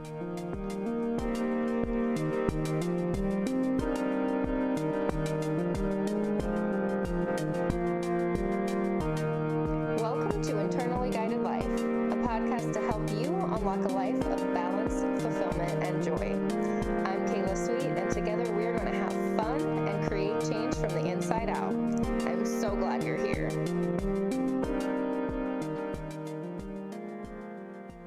Welcome to Internally Guided Life, a podcast to help you unlock a life of balance, fulfillment, and joy. I'm Kayla Sweet, and together we are going to have fun and create change from the inside out. I'm so glad you're here.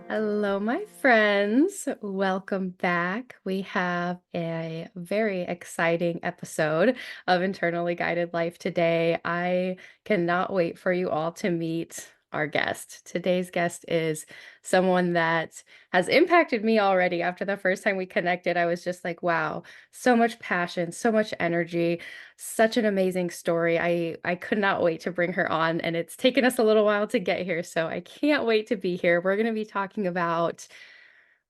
Hello, my friends. Welcome back. We have a very exciting episode of Internally Guided Life today. I cannot wait for you all to meet our guest. Today's guest is someone that has impacted me already. After the first time we connected, I was just like, wow, so much passion, so much energy, such an amazing story. I could not wait to bring her on, and it's taken us a little while to get here, so I can't wait to be here. We're going to be talking about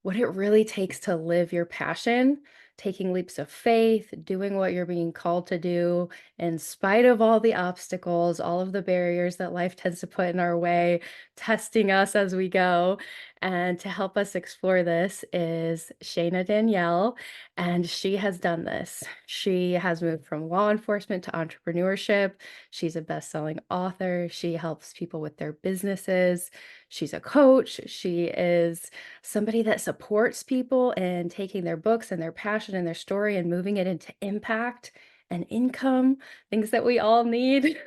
what it really takes to live your passion, taking leaps of faith, doing what you're being called to do, in spite of all the obstacles, all of the barriers that life tends to put in our way, testing us as we go. And to help us explore this is Shana Danielle, and she has done this. She has moved from law enforcement to entrepreneurship. She's a best-selling author. She helps people with their businesses. She's a coach. She is somebody that supports people and taking their books and their passion and their story and moving it into impact and income, things that we all need.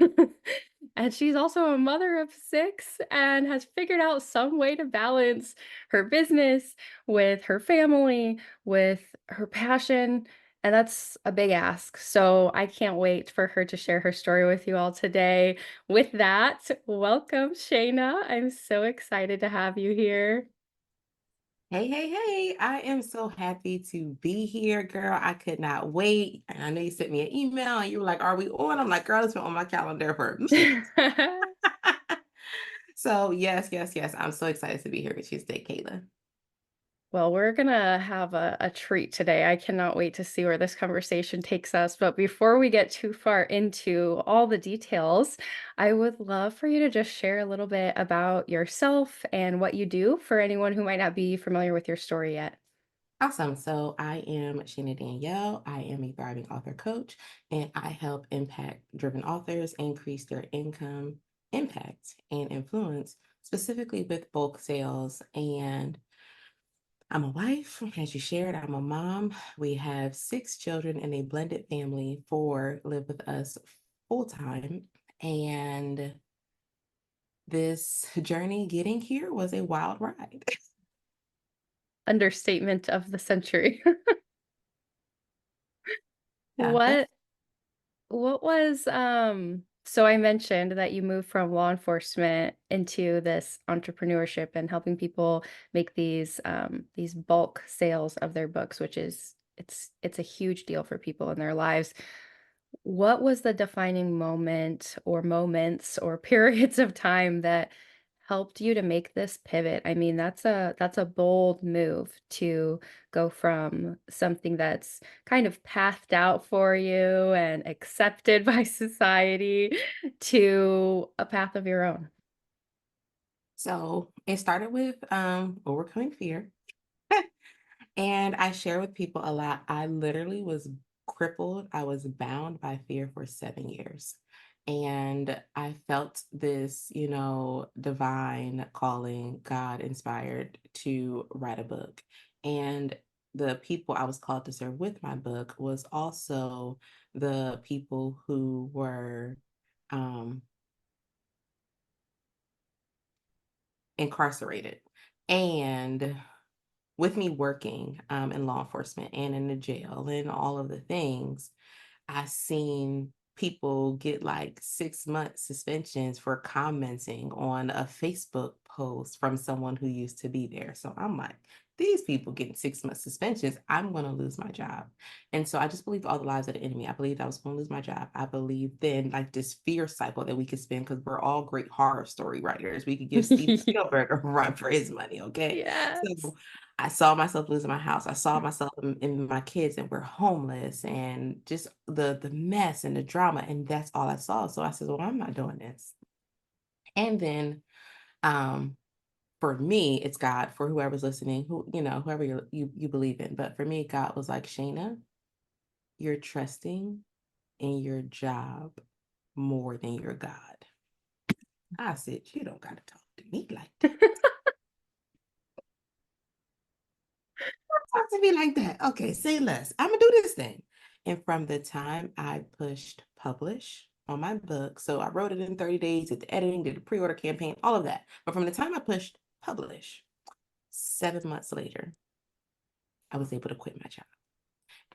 And she's also a mother of 6 and has figured out some way to balance her business with her family, with her passion. And that's a big ask. So I can't wait for her to share her story with you all today. With that, welcome, Shayna. I'm so excited to have you here. Hey. I am so happy to be here, girl. I could not wait. And I know you sent me an email and you were like, are we on? I'm like, girl, it's been on my calendar for minutes. So yes. I'm so excited to be here with you today, Kayla. Well, we're gonna have a treat today. I cannot wait to see where this conversation takes us. But before we get too far into all the details, I would love for you to just share a little bit about yourself and what you do for anyone who might not be familiar with your story yet. Awesome. So I am Shana Danielle. I am a thriving author coach, and I help impact-driven authors increase their income, impact, and influence, specifically with bulk sales. And I'm a wife, as you shared. I'm a mom. We have 6 children in a blended family. 4 live with us full time. And this journey getting here was a wild ride. Understatement of the century. Yeah, that's What What was so I mentioned that you moved from law enforcement into this entrepreneurship and helping people make these bulk sales of their books, which is it's a huge deal for people in their lives. What was the defining moment or moments or periods of time that helped you to make this pivot? I mean, that's a bold move to go from something that's kind of pathed out for you and accepted by society to a path of your own. so it started with overcoming fear. And I share with people a lot. I literally was crippled. I was bound by fear for 7 years. And I felt this, divine calling, God inspired to write a book. And the people I was called to serve with my book was also the people who were um, incarcerated. And with me working in law enforcement and in the jail and all of the things, I seen people get like 6 month suspensions for commenting on a Facebook post from someone who used to be there. So I'm like, these people getting 6 month suspensions, I'm going to lose my job. And so I just believed all the lies of the enemy. I believed I was going to lose my job. I believed then like this fear cycle that we could spin because we're all great horror story writers. We could give Steven Spielberg a run for his money. Okay. Yes. So I saw myself losing my house. I saw myself in my kids, and we're homeless, and just the mess and the drama, and that's all I saw. So I said, "Well, I'm not doing this." And then, um, for me, it's God. For whoever's listening, whoever you believe in. But for me, God was like, Shana, you're trusting in your job more than your God. I said, you don't gotta talk to me like that. Talk to me like that. Okay, say less. I'm gonna do this thing. And from the time I pushed publish on my book, so I wrote it in 30 days, did the editing, did the pre-order campaign, all of that. But from the time I pushed publish, 7 months later, I was able to quit my job.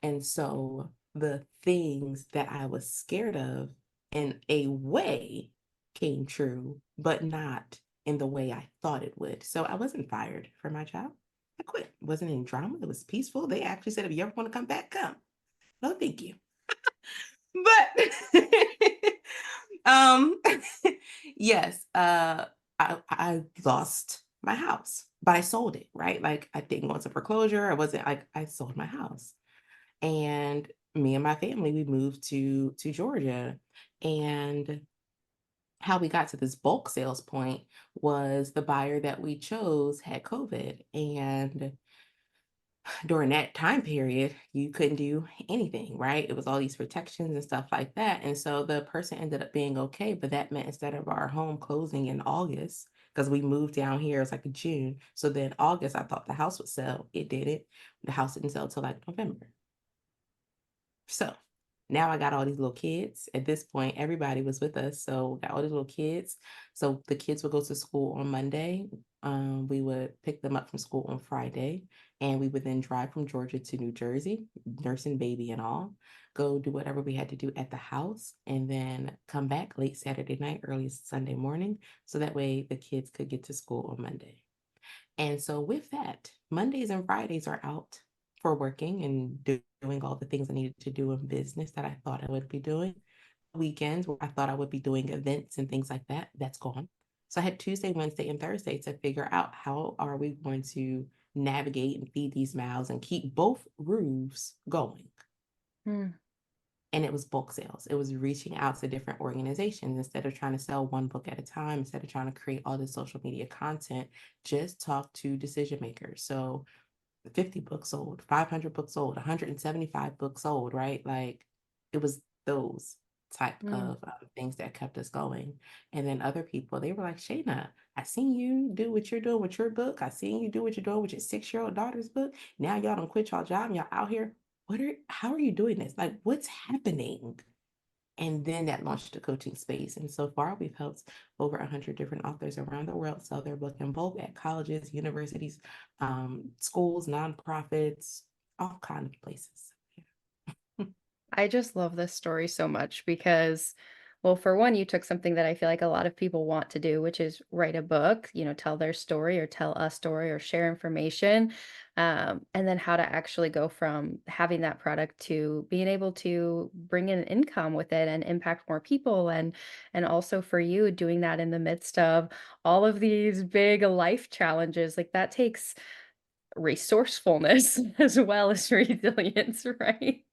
And so the things that I was scared of in a way came true, but not in the way I thought it would. So I wasn't fired from my job. I quit. It wasn't any drama. It was peaceful. They actually said, if you ever want to come back, come. No, thank you. But um yes, I lost my house, but I sold it, right? Like I didn't go into foreclosure. I wasn't like I sold my house. And me and my family, we moved to Georgia. And how we got to this bulk sales point was the buyer that we chose had COVID. And during that time period, you couldn't do anything, right? It was all these protections and stuff like that. And so the person ended up being okay, but that meant instead of our home closing in August, because we moved down here, it's like June. So then August, I thought the house would sell. It didn't. The house didn't sell till like November. So now I got all these little kids. At this point, everybody was with us. So got all these little kids. So the kids would go to school on Monday. We would pick them up from school on Friday. And we would then drive from Georgia to New Jersey, nursing baby and all, go do whatever we had to do at the house, and then come back late Saturday night, early Sunday morning. So that way the kids could get to school on Monday. And so with that, Mondays and Fridays are out for working and doing all the things I needed to do in business that I thought I would be doing. Weekends where I thought I would be doing events and things like that, that's gone. So I had Tuesday, Wednesday, and Thursday to figure out how are we going to navigate and feed these mouths and keep both roofs going. Mm. And it was bulk sales. It was reaching out to different organizations instead of trying to sell one book at a time, instead of trying to create all this social media content, just talk to decision makers. So 50 books sold, 500 books sold, 175 books sold, right? Like it was those type Mm. of things that kept us going. And then other people, they were like, Shayna, I seen you do what you're doing with your book. I seen you do what you're doing with your 6-year-old daughter's book. Now y'all don't quit y'all job. Y'all out here. How are you doing this? Like, what's happening? And then that launched the coaching space. And so far, we've helped over 100 different authors around the world sell their book in bulk at colleges, universities, schools, nonprofits, all kind of places. Yeah. I just love this story so much because, well, for one, you took something that I feel like a lot of people want to do, which is write a book, tell their story or tell a story or share information. And then how to actually go from having that product to being able to bring in income with it and impact more people. And also for you doing that in the midst of all of these big life challenges, like that takes resourcefulness as well as resilience, right?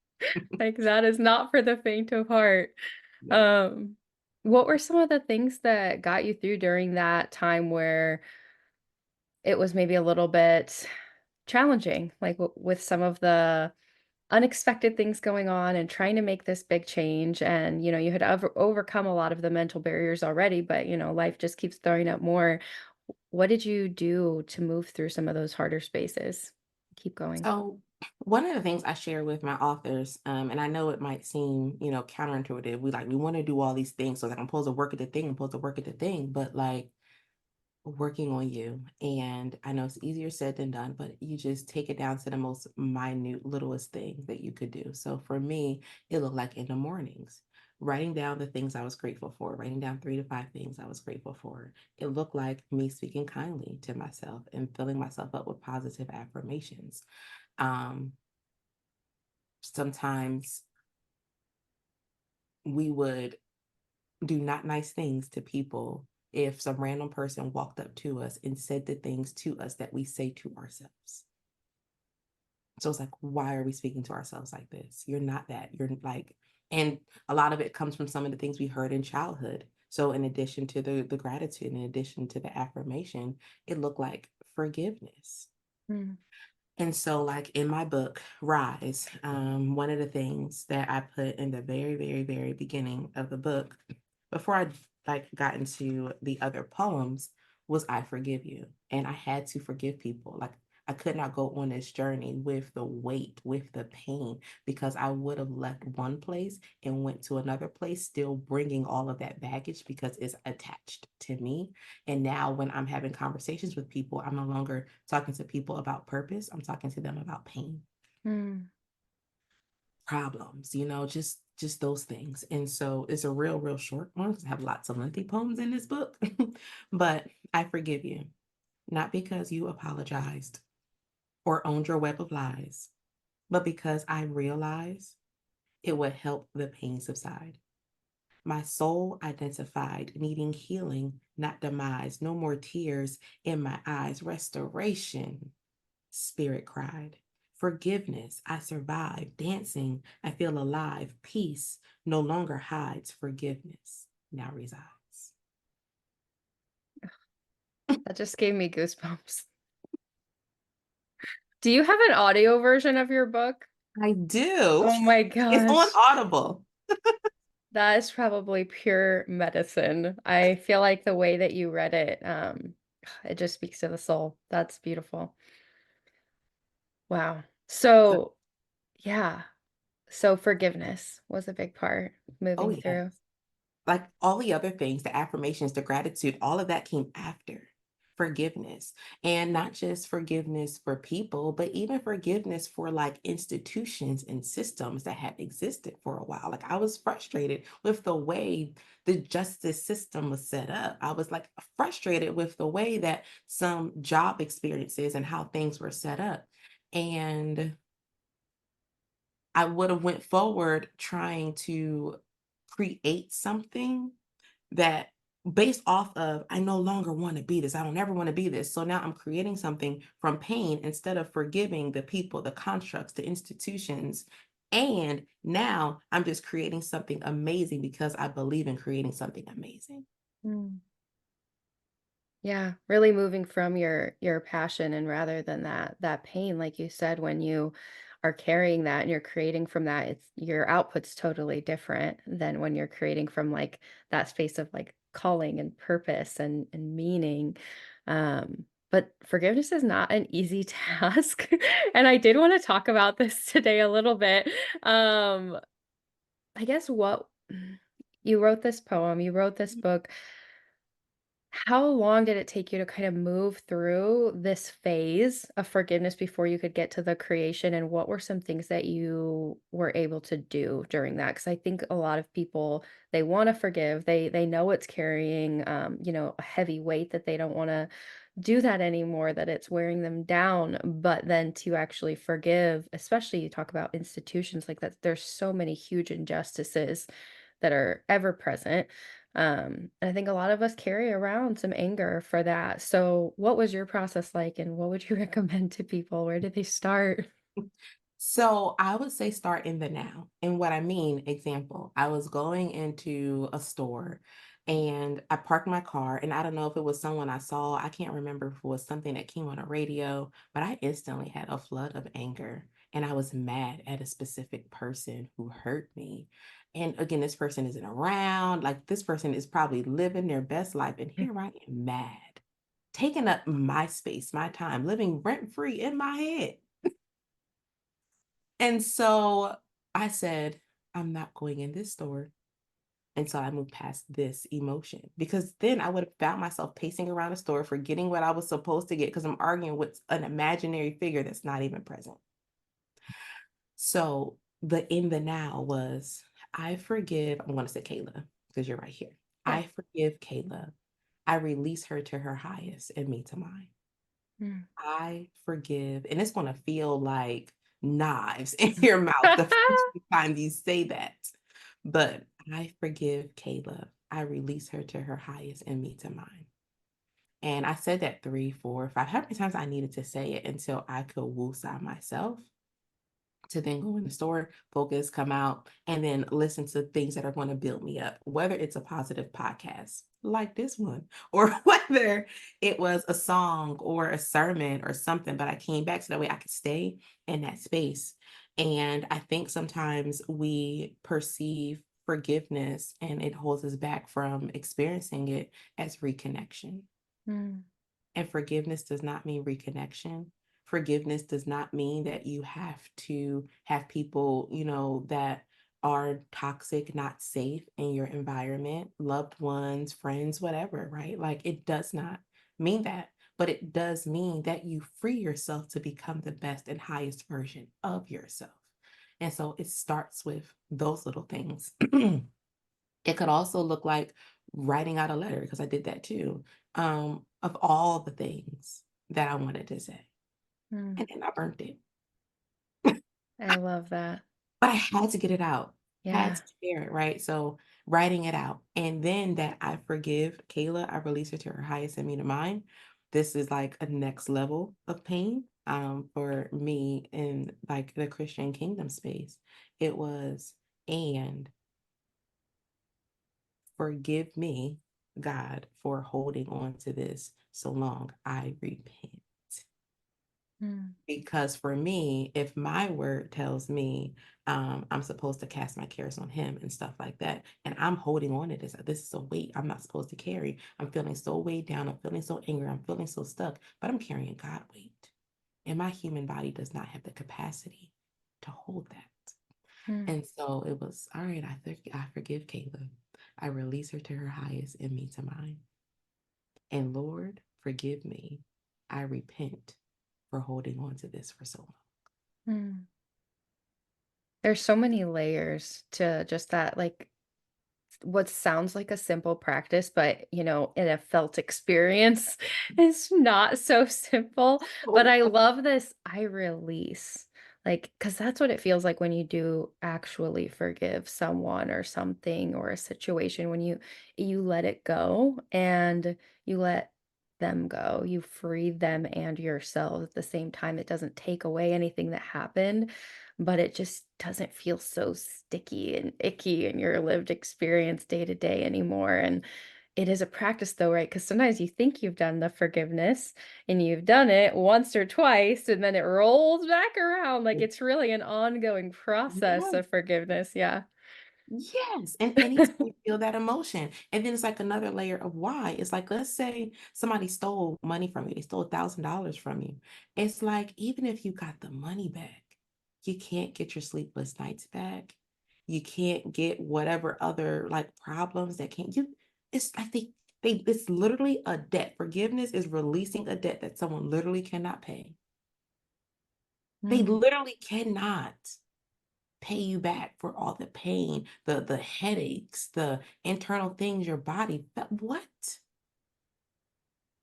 Like, that is not for the faint of heart. No. Um, what were some of the things that got you through during that time where it was maybe a little bit challenging, like, with some of the unexpected things going on and trying to make this big change and, you had overcome a lot of the mental barriers already, but, life just keeps throwing up more. What did you do to move through some of those harder spaces? Keep going. So one of the things I share with my authors, and I know it might seem, counterintuitive. We want to do all these things. So like I'm supposed to work at the thing, I'm supposed to work at the thing, but like working on you. And I know it's easier said than done, but you just take it down to the most minute, littlest thing that you could do. So for me, it looked like in the mornings, writing down the things I was grateful for, writing down 3 to 5 things I was grateful for. It looked like me speaking kindly to myself and filling myself up with positive affirmations. Um, Sometimes we would do not nice things to people if some random person walked up to us and said the things to us that we say to ourselves. So it's like, why are we speaking to ourselves like this? You're not that. You're like, and a lot of it comes from some of the things we heard in childhood. So in addition to the gratitude, in addition to the affirmation, it looked like forgiveness. Mm, And so, like in my book, Rise, one of the things that I put in the very, very, very beginning of the book, before I like got into the other poems, was I forgive you. And I had to forgive people. Like I could not go on this journey with the weight, with the pain, because I would have left one place and went to another place, still bringing all of that baggage because it's attached to me. And now when I'm having conversations with people, I'm no longer talking to people about purpose. I'm talking to them about pain, mm, problems, just those things. And so it's a real, real short one because I have lots of lengthy poems in this book. But I forgive you, not because you apologized or owned your web of lies, but because I realized it would help the pain subside. My soul identified needing healing, not demise. No more tears in my eyes. Restoration, spirit cried. Forgiveness, I survived. Dancing, I feel alive. Peace no longer hides. Forgiveness now resides. that just gave me goosebumps. Do you have an audio version of your book? I do. Oh my It's on gosh. Audible. That is probably pure medicine. I feel like the way that you read it, it just speaks to the soul. That's beautiful. Wow. So, yeah. So forgiveness was a big part Oh, moving yeah. through. Like all the other things, the affirmations, the gratitude, all of that came after forgiveness. And not just forgiveness for people, but even forgiveness for like institutions and systems that had existed for a while. Like I was frustrated with the way the justice system was set up. I was like frustrated with the way that some job experiences and how things were set up. And I would have went forward trying to create something that based off of I no longer want to be this. I don't ever want to be this. So now I'm creating something from pain instead of forgiving the people, the constructs, the institutions. And now I'm just creating something amazing because I believe in creating something amazing. Mm. Yeah, really moving from your passion and rather than that pain, like you said, when you are carrying that and you're creating from that, it's your output's totally different than when you're creating from like that space of like calling and purpose and meaning. But forgiveness is not an easy task. And I did want to talk about this today a little bit. I guess what you wrote this poem, you wrote this book. How long did it take you to kind of move through this phase of forgiveness before you could get to the creation? And what were some things that you were able to do during that? Because I think a lot of people they want to forgive. They know it's carrying a heavy weight that they don't want to do that anymore, that it's wearing them down. But then to actually forgive, especially you talk about institutions like that, there's so many huge injustices that are ever present. And I think a lot of us carry around some anger for that. So, what was your process like, and what would you recommend to people? Where did they start? So I would say start in the now. And what I mean, example, I was going into a store and I parked my car, and I don't know if it was someone I saw. I can't remember if it was something that came on a radio, but I instantly had a flood of anger and I was mad at a specific person who hurt me. And again, this person isn't around. Like this person is probably living their best life. And here I am mad, taking up my space, my time, living rent free in my head. And so I said, I'm not going in this store until I move past this emotion. Because then I would have found myself pacing around the store, forgetting what I was supposed to get because I'm arguing with an imaginary figure that's not even present. So the in the now was I forgive, I'm going to say Kayla because you're right here. Yeah. I forgive Kayla. I release her to her highest and me to mine. Mm. I forgive, and it's going to feel like knives in your mouth the first time you say that. But I forgive Caleb. I release her to her highest and me to mine. And I said that 3, 4, 5, how many times I needed to say it until I could woosah myself. to then go in the store, focus, come out, and then listen to things that are going to build me up, whether it's a positive podcast like this one, or whether it was a song or a sermon or something. But I came back so that way I could stay in that space. And I think sometimes we perceive forgiveness and it holds us back from experiencing it as reconnection. Mm, And forgiveness does not mean reconnection. Forgiveness does not mean that you have to have people, that are toxic, not safe in your environment, loved ones, friends, whatever, right? Like it does not mean that, but it does mean that you free yourself to become the best and highest version of yourself. And so it starts with those little things. It could also look like writing out a letter, because I did that too, of all the things that I wanted to say. mm. And then I burnt it. I love that. But I had to get it out, had Yeah. to share it, right? So writing it out. And then that I forgive Kayla, I release her to her highest and me to mine. This is like a next level of pain for me in like the Christian kingdom space. It was, and forgive me, God, for holding on to this so long. I repent. Mm, Because for me, if my word tells me I'm supposed to cast my cares on him and stuff like that, and I'm holding on to this is a weight I'm not supposed to carry. I'm feeling so weighed down. I'm feeling so angry. I'm feeling so stuck, but I'm carrying God weight. And my human body does not have the capacity to hold that. mm, And so it was, all right, I forgive Kayla. I release her to her highest and me to mine. And Lord, forgive me. I repent for holding on to this for so long. mm. There's so many layers to just that, like, what sounds like a simple practice, but, in a felt experience is not so simple. But Oh, I love this "I release," like, because that's what it feels like when you do actually forgive someone or something or a situation, when you let it go and you let them go. You free them and yourself at the same time. It doesn't take away anything that happened, but it just doesn't feel so sticky and icky in your lived experience day to day anymore. And it is a practice though, right? Because sometimes you think you've done the forgiveness and you've done it once or twice, and then it rolls back around. Like it's really an ongoing process yeah. of forgiveness. Yeah. Yes. And anytime you feel that emotion. And then it's like another layer of why. It's like, let's say somebody stole money from you, they stole $1,000 from you. It's like, even if you got the money back, you can't get your sleepless nights back. You can't get whatever other like problems that can't you. It's like it's literally a debt. Forgiveness is releasing a debt that someone literally cannot pay. They Mm, literally cannot pay you back for all the pain, the headaches, the internal things your body felt. What?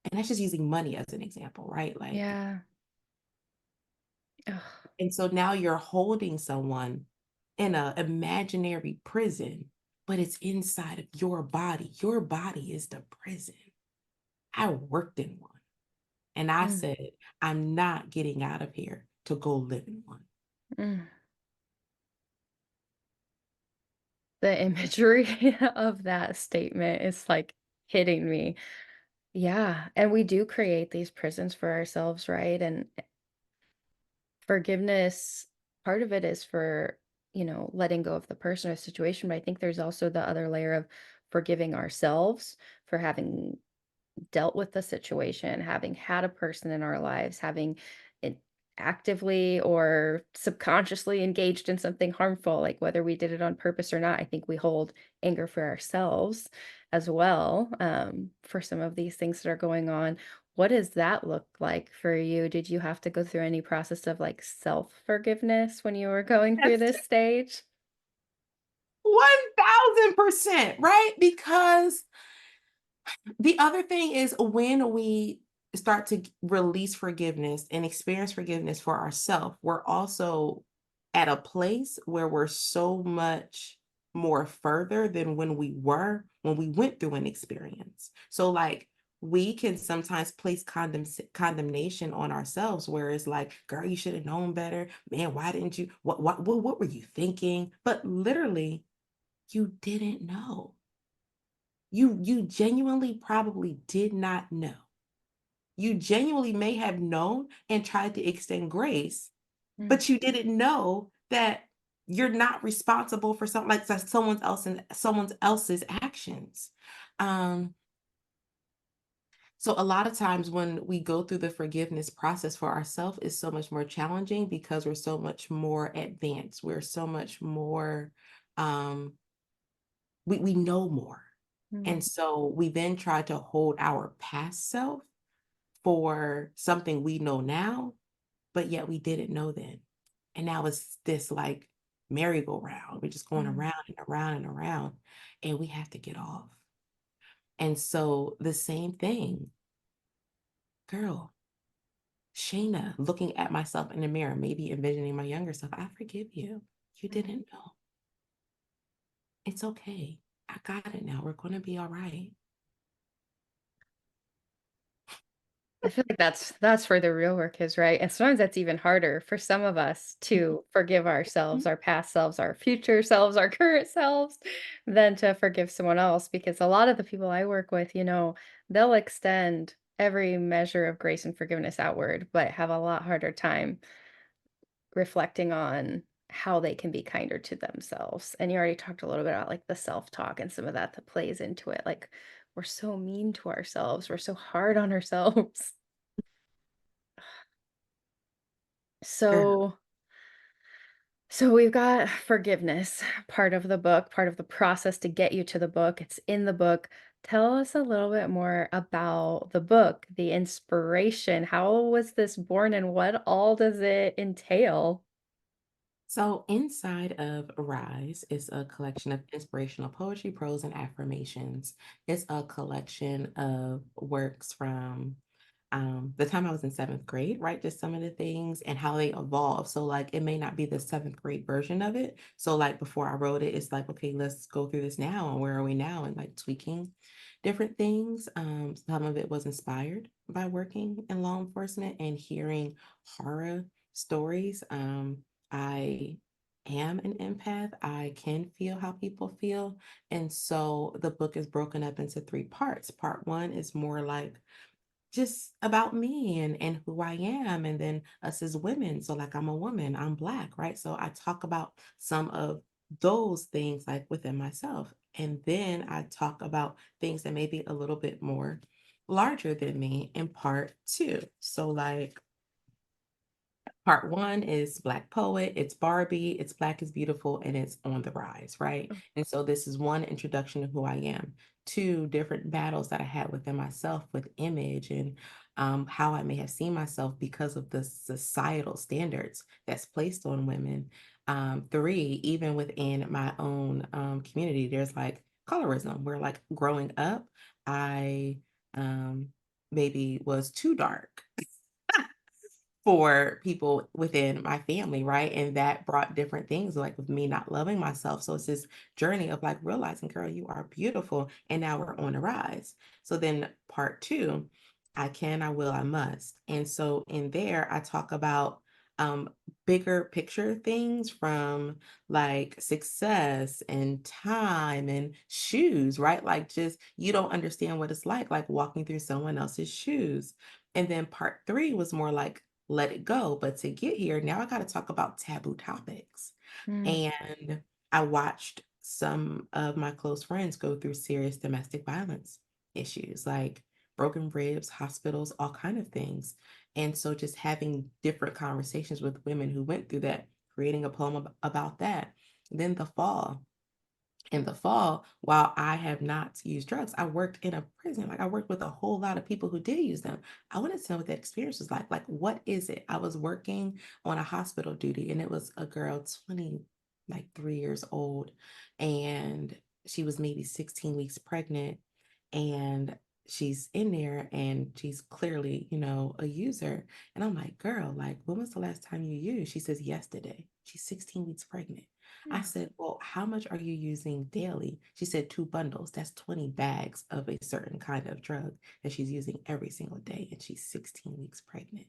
And that's just using money as an example, right? Like, yeah. Ugh. and so now you're holding someone in a imaginary prison, but it's inside of your body. Your body is the prison. I worked in one, and I Mm, said, I'm not getting out of here to go live in one. mm. The imagery of that statement is like hitting me. Yeah. And we do create these prisons for ourselves, right? And forgiveness, part of it is for, letting go of the person or situation, but I think there's also the other layer of forgiving ourselves for having dealt with the situation, having had a person in our lives, having it actively or subconsciously engaged in something harmful, like whether we did it on purpose or not. I think we hold anger for ourselves as well, for some of these things that are going on. What does that look like for you? Did you have to go through any process of like self forgiveness when you were going through Yes, this stage? 1000%, right? Because the other thing is when we start to release forgiveness and experience forgiveness for ourselves, we're also at a place where we're so much more further than when we were when we went through an experience. So like we can sometimes place condemnation on ourselves, where it's like, girl, you should have known better. Man, why didn't you? What were you thinking? But literally, you didn't know. You genuinely probably did not know. You genuinely may have known and tried to extend grace, Mm, but you didn't know that you're not responsible for something like that someone else's actions. Um, so a lot of times when we go through the forgiveness process for ourselves is so much more challenging because we're so much more advanced. We're so much more um we know more. And mm, so we then try to hold our past self for something we know now, but yet we didn't know then. And now it's this like merry-go-round. We're just going mm. around and around and around, and we have to get off. And so the same thing, girl, Shayna, looking at myself in the mirror, maybe envisioning my younger self, I forgive you. You Mm. didn't know. It's okay. I got it now. We're going to be all right. I feel like that's where the real work is, right? And sometimes that's even harder for some of us Mhm, to forgive ourselves, mhm. our past selves, our future selves, our current selves, than to forgive someone else. Because a lot of the people I work with, they'll extend every measure of grace and forgiveness outward, but have a lot harder time reflecting on how they can be kinder to themselves. And you already talked a little bit about like the self-talk and some of that plays into it. Like we're so mean to ourselves, we're so hard on ourselves. Girl. So so we've got forgiveness, part of the book, part of the process to get you to the book. It's in the book. Tell us a little bit more about the book, the inspiration. How was this born and what all does it entail? So, inside of Rise is a collection of inspirational poetry, prose, and affirmations. It's a collection of works from the time I was in seventh grade, right? Just some of the things and how they evolve. So, like, it may not be the seventh grade version of it. So, like, before I wrote it, it's like, okay, let's go through this now. And where are we now? And like tweaking different things. Some of it was inspired by working in law enforcement and hearing horror stories. I am an empath. I can feel how people feel. And so the book is broken up into three parts. Part one is more like just about me and who I am, and then us as women. So like I'm a woman, I'm black, right? So I talk about some of those things like within myself. And then I talk about things that may be a little bit more larger than me in part two. So like part one is Black Poet, it's Barbie, it's Black is Beautiful, and it's on the rise, right? And so this is one introduction to who I am, two different battles that I had within myself with image and how I may have seen myself because of the societal standards that's placed on women. Three, even within my own community, there's like colorism, where like growing up, I maybe was too dark for people within my family, right? And that brought different things, like with me not loving myself. So it's this journey of like realizing, girl, you are beautiful. And now we're on a rise. So then part two, I can, I will, I must. And so in there, I talk about um bigger picture things from like success and time and shoes, right? Like just you don't understand what it's like walking through someone else's shoes. And then part three was more like let it go. But to get here, now I got to talk about taboo topics. Mm, And I watched some of my close friends go through serious domestic violence issues like broken ribs, hospitals, all kind of things. And so just having different conversations with women who went through that, creating a poem about that. Then the fall, in the fall, while I have not used drugs, I worked in a prison. Like I worked with a whole lot of people who did use them. I wanted to know what that experience was like. Like, what is it? I was working on a hospital duty and it was a girl 20, like 3 years old. And she was maybe 16 weeks pregnant. And she's in there and she's clearly, a user. And I'm like, girl, like, when was the last time you used? She says, yesterday. She's 16 weeks pregnant. I Yeah. said, well, how much are you using daily? She said 2 bundles. That's 20 bags of a certain kind of drug that she's using every single day. And she's 16 weeks pregnant.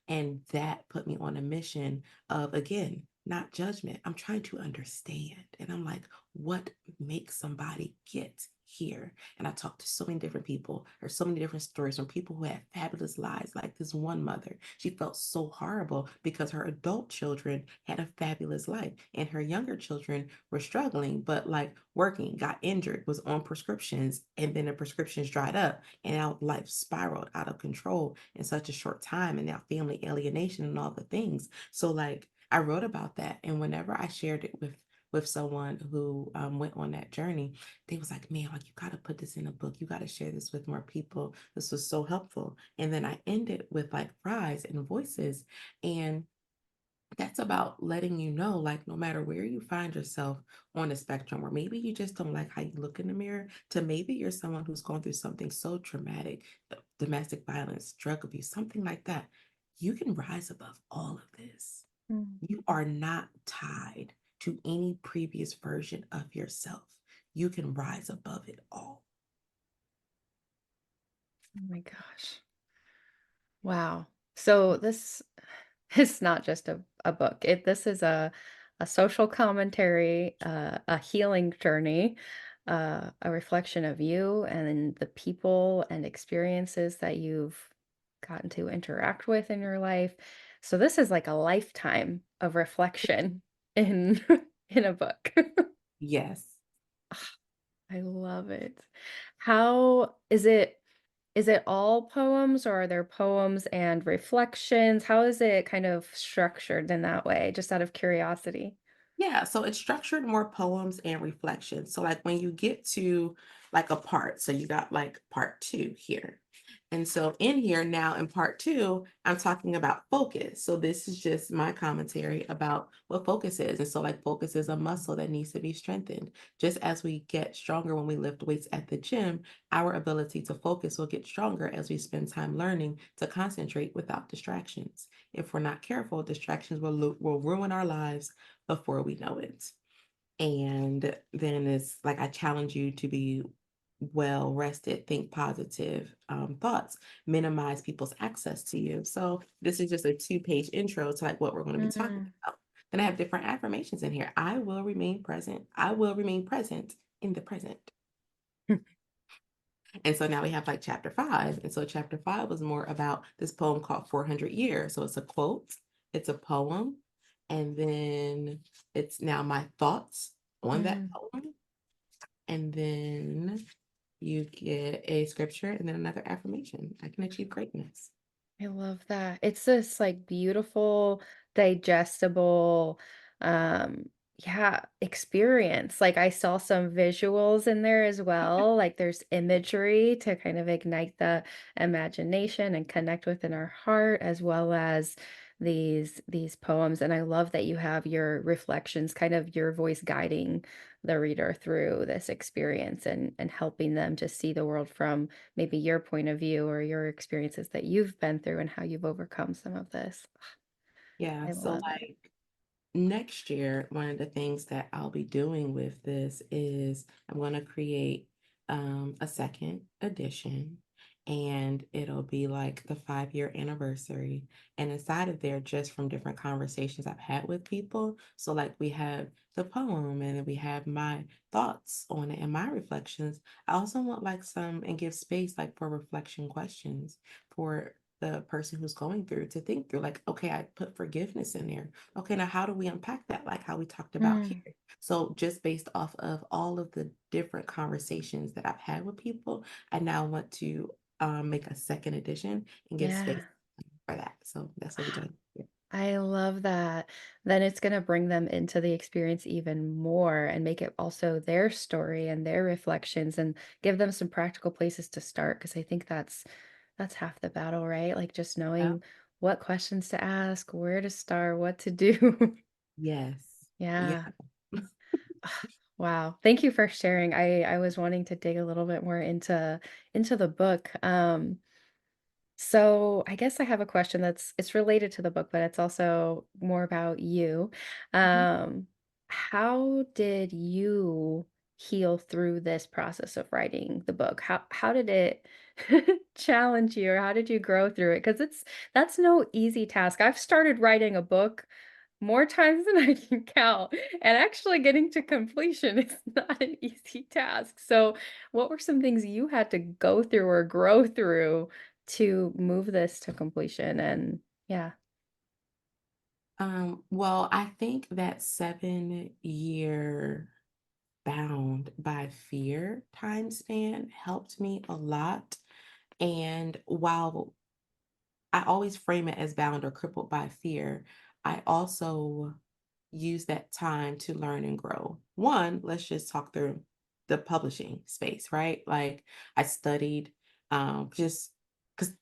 And that put me on a mission of, again, not judgment. I'm trying to understand. And I'm like, what makes somebody get here? And I talked to so many different people. There's so many different stories from people who had fabulous lives, like this one mother. She felt so horrible because her adult children had a fabulous life and her younger children were struggling, but like working, got injured, was on prescriptions, and then the prescriptions dried up, and now life spiraled out of control in such a short time, and now family alienation and all the things. So, like, I wrote about that, and whenever I shared it with someone who went on that journey, they was like, man, like, you got to put this in a book, you got to share this with more people, this was so helpful. And then I ended with like fries and voices, and that's about letting you know, like, no matter where you find yourself on the spectrum, or maybe you just don't like how you look in the mirror, to maybe you're someone who's going through something so traumatic, domestic violence, drug abuse, something like that, you can rise above all of this. Mm. You are not tied to any previous version of yourself. You can rise above it all. Oh my gosh. Wow. So this is not just a book. This is a social commentary, a healing journey, a reflection of you and the people and experiences that you've gotten to interact with in your life. So this is like a lifetime of reflection in in a book. Yes. I love it. How is it all poems or are there poems and reflections? How is it kind of structured in that way? Just out of curiosity. Yeah, so it's structured more poems and reflections. So like when you get to like a part, so you got like part two here. And so in here now in part two, I'm talking about focus. So this is just my commentary about what focus is. And so like focus is a muscle that needs to be strengthened. Just as we get stronger when we lift weights at the gym, our ability to focus will get stronger as we spend time learning to concentrate without distractions. If we're not careful, distractions will ruin our lives before we know it. And then it's like I challenge you to be well rested, think positive thoughts, minimize people's access to you. So this is just a 2-page intro to like what we're going to be talking Mm. about. Then I have different affirmations in here. I will remain present. I will remain present in the present. And so now we have like chapter 5. And so chapter 5 was more about this poem called 400 Years. So it's a quote, it's a poem, and then it's now my thoughts on that Mm. poem. And then you get a scripture and then another affirmation. I can achieve greatness. I love that. It's this like beautiful, digestible, yeah, experience. Like I saw some visuals in there as well. Like there's imagery to kind of ignite the imagination and connect within our heart, as well as these poems. And I love that you have your reflections, kind of your voice guiding the reader through this experience and helping them to see the world from maybe your point of view or your experiences that you've been through and how you've overcome some of this. Yeah. I So love it. like next year, one of the things that I'll be doing with this is I'm going to create a second edition, and it'll be like the 5-year anniversary. And inside of there, just from different conversations I've had with people. So, like, we have the poem, and then we have my thoughts on it and my reflections. I also want like some and give space like for reflection questions for the person who's going through to think through, like, okay, I put forgiveness in there. Okay, now how do we unpack that? Like how we talked about Mm, here. So, just based off of all of the different conversations that I've had with people, I now want to make a second edition and give space yeah. for that. So, that's what we're doing. Yeah. I love that. Then it's going to bring them into the experience even more and make it also their story and their reflections and give them some practical places to start because I think that's half the battle, right? Like just Yeah. knowing what questions to ask, where to start, what to do. Yes. Yeah. Yeah. Wow. Thank you for sharing. I was wanting to dig a little bit more into the book. So I guess I have a question that's it's related to the book, but it's also more about you. Mhm. Um, how did you heal through this process of writing the book? How did it challenge you, or how did you grow through it? Because that's no easy task. I've started writing a book more times than I can count, and actually getting to completion is not an easy task. So, what were some things you had to go through or grow through to move this to completion? And yeah. Well, I think that 7 year bound by fear time span helped me a lot. And while I always frame it as bound or crippled by fear, I also use that time to learn and grow. One, let's just talk through the publishing space, right? Like I studied just because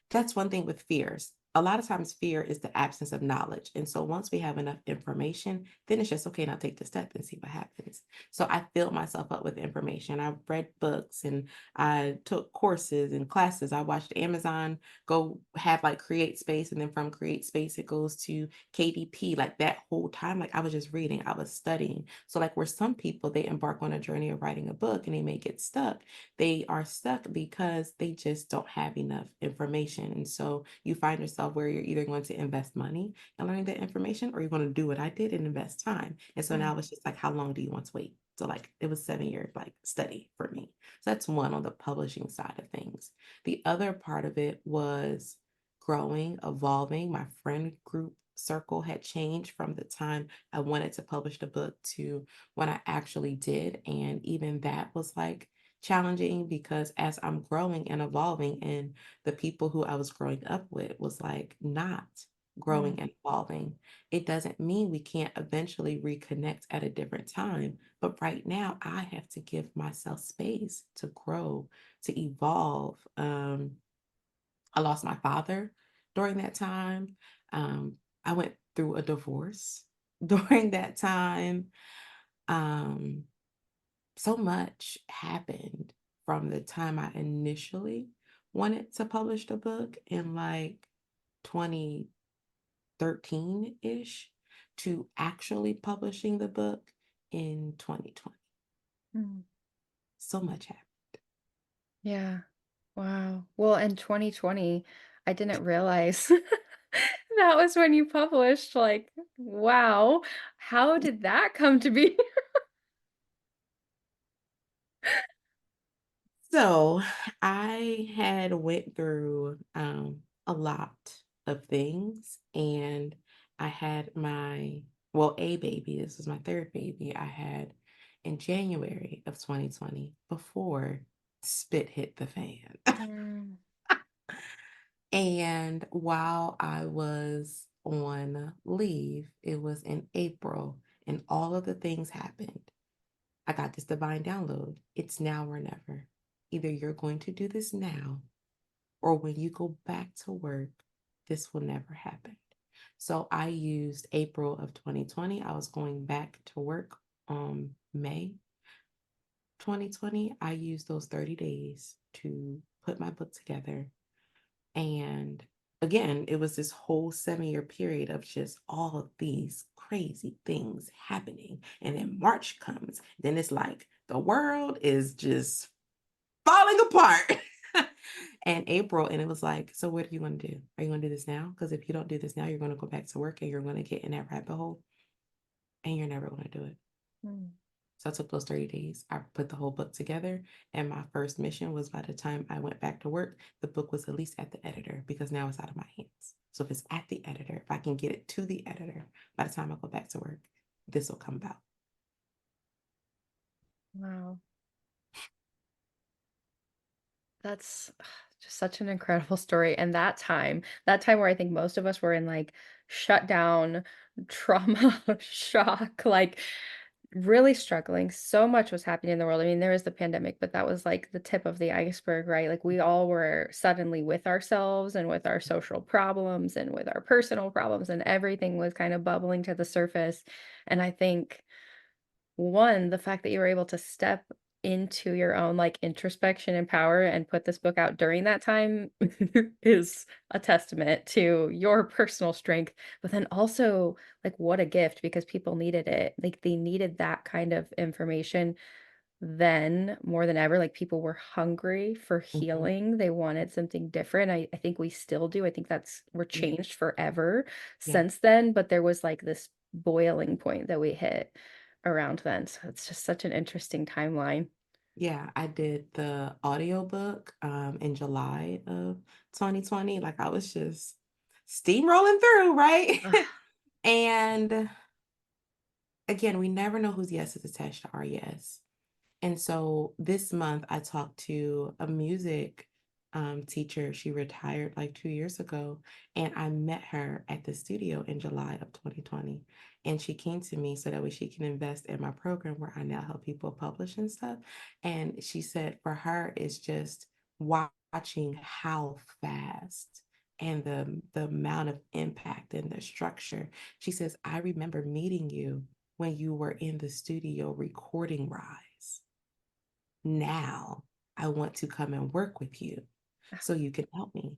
that's one thing with fears. A lot of times, fear is the absence of knowledge. And so, once we have enough information, then it's just okay, now take the step and see what happens. So, I filled myself up with information. I read books and I took courses and classes. I watched Amazon go have like Create Space. And then from Create Space, it goes to KDP. Like that whole time, like I was just reading, I was studying. So, like, where some people they embark on a journey of writing a book and they may get stuck, they are stuck because they just don't have enough information. And so you find yourself where you're either going to invest money in learning that information or you're going to do what I did and invest time. And so now it's just like, how long do you want to wait? So like it was 7 years like study for me. So that's one on the publishing side of things. The other part of it was growing, evolving. My friend group circle had changed from the time I wanted to publish the book to when I actually did. And even that was like challenging because as I'm growing and evolving, and the people who I was growing up with was like not Mm, growing and evolving, it doesn't mean we can't eventually reconnect at a different time. But right now, I have to give myself space to grow, to evolve. I lost my father during that time. I went through a divorce during that time. Um, so much happened from the time I initially wanted to publish the book in like 2013-ish to actually publishing the book in 2020. mm. So much happened. Yeah. Wow. Well, in 2020, I didn't realize that was when you published. Like, wow. How did that come to be? So I had went through a lot of things, and I had my well, a baby. This was my third baby I had in January of 2020 before spit hit the fan. Mm, And while I was on leave, it was in April, and all of the things happened. I got this divine download. It's now or never. Either you're going to do this now, or when you go back to work, this will never happen. So I used April of 2020. I was going back to work on May 2020. I used those 30 days to put my book together. And again, it was this whole 7 year period of just all of these crazy things happening. And then March comes, then it's like the world is just falling apart. And April, and it was like, so what do you want to do? Are you going to do this now? Because if you don't do this now, you're going to go back to work and you're going to get in that rabbit hole and you're never going to do it. mm, So I took those 30 days. I put the whole book together. And my first mission was by the time I went back to work, the book was at least at the editor because now it's out of my hands. So if it's at the editor, if I can get it to the editor by the time I go back to work, this will come about. wow. That's just such an incredible story. And that time where I think most of us were in like shutdown, trauma, shock, like really struggling. So much was happening in the world. I mean, there was the pandemic, but that was like the tip of the iceberg, right? Like we all were suddenly with ourselves and with our social problems and with our personal problems, and everything was kind of bubbling to the surface. And I think one, the fact that you were able to step into your own, like, introspection and power and put this book out during that time is a testament to your personal strength, but then also, like, what a gift because people needed it. Like, they needed that kind of information then more than ever. Like, people were hungry for Mhm. healing, they wanted something different. I think we still do. I think we're Yeah, changed forever yeah, since then, but there was, like, this boiling point that we hit around then, so it's just such an interesting timeline. yeah. I did the audiobook in July of 2020. Like I was just steamrolling through, right? Ugh, And again, we never know whose yes is attached to our yes. And so this month, I talked to a music teacher. She retired like 2 years ago. And I met her at the studio in July of 2020. And she came to me so that way she can invest in my program where I now help people publish and stuff. And she said for her, it's just watching how fast and the amount of impact and the structure. She says, I remember meeting you when you were in the studio recording Rise. Now I want to come and work with you so you can help me.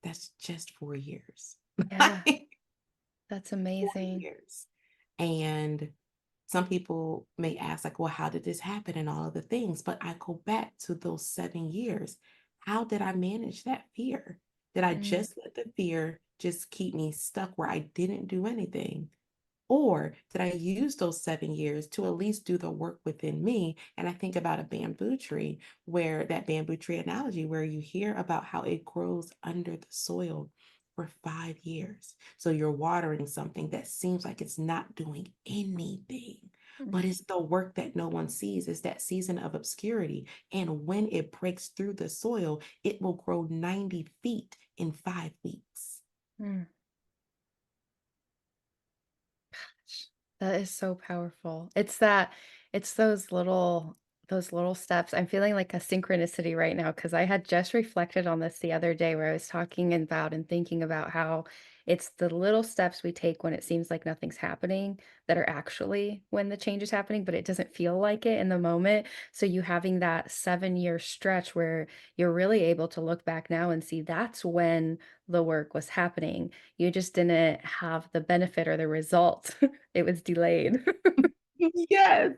That's just 4 years. yeah, Like, that's 4 amazing. years. And some people may ask, like, well, how did this happen and all of the things? But I go back to those 7 years. How did I manage that fear? Did I Mm, just let the fear just keep me stuck where I didn't do anything? Or did I use those 7 years to at least do the work within me? And I think about a bamboo tree, where that bamboo tree analogy, where you hear about how it grows under the soil for 5 years. So you're watering something that seems like it's not doing anything, but mm, it's the work that no one sees. It's that season of obscurity. And when it breaks through the soil, it will grow 90 feet in 5 weeks. mm. That is so powerful. It's those little steps. I'm feeling like a synchronicity right now because I had just reflected on this the other day where I was talking about and thinking about how it's the little steps we take when it seems like nothing's happening that are actually when the change is happening, but it doesn't feel like it in the moment. So you having that 7-year stretch where you're really able to look back now and see that's when the work was happening. You just didn't have the benefit or the result. It was delayed. Yes.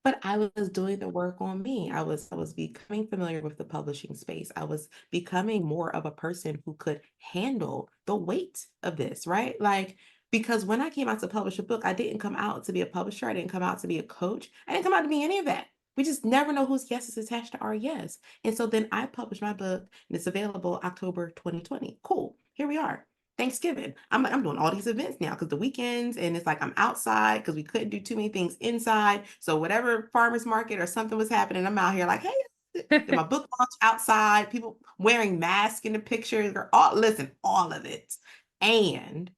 But I was doing the work on me. I was becoming familiar with the publishing space. I was becoming more of a person who could handle the weight of this, right? Like, because when I came out to publish a book, I didn't come out to be a publisher. I didn't come out to be a coach. I didn't come out to be any of that. We just never know whose yes is attached to our yes. And so then I published my book and it's available October 2020. Cool. Here we are. Thanksgiving. I'm doing all these events now because the weekends, and it's like I'm outside because we couldn't do too many things inside. So whatever farmers market or something was happening, I'm out here like, hey, did my book launch outside, people wearing masks in the pictures, or all listen, all of it. And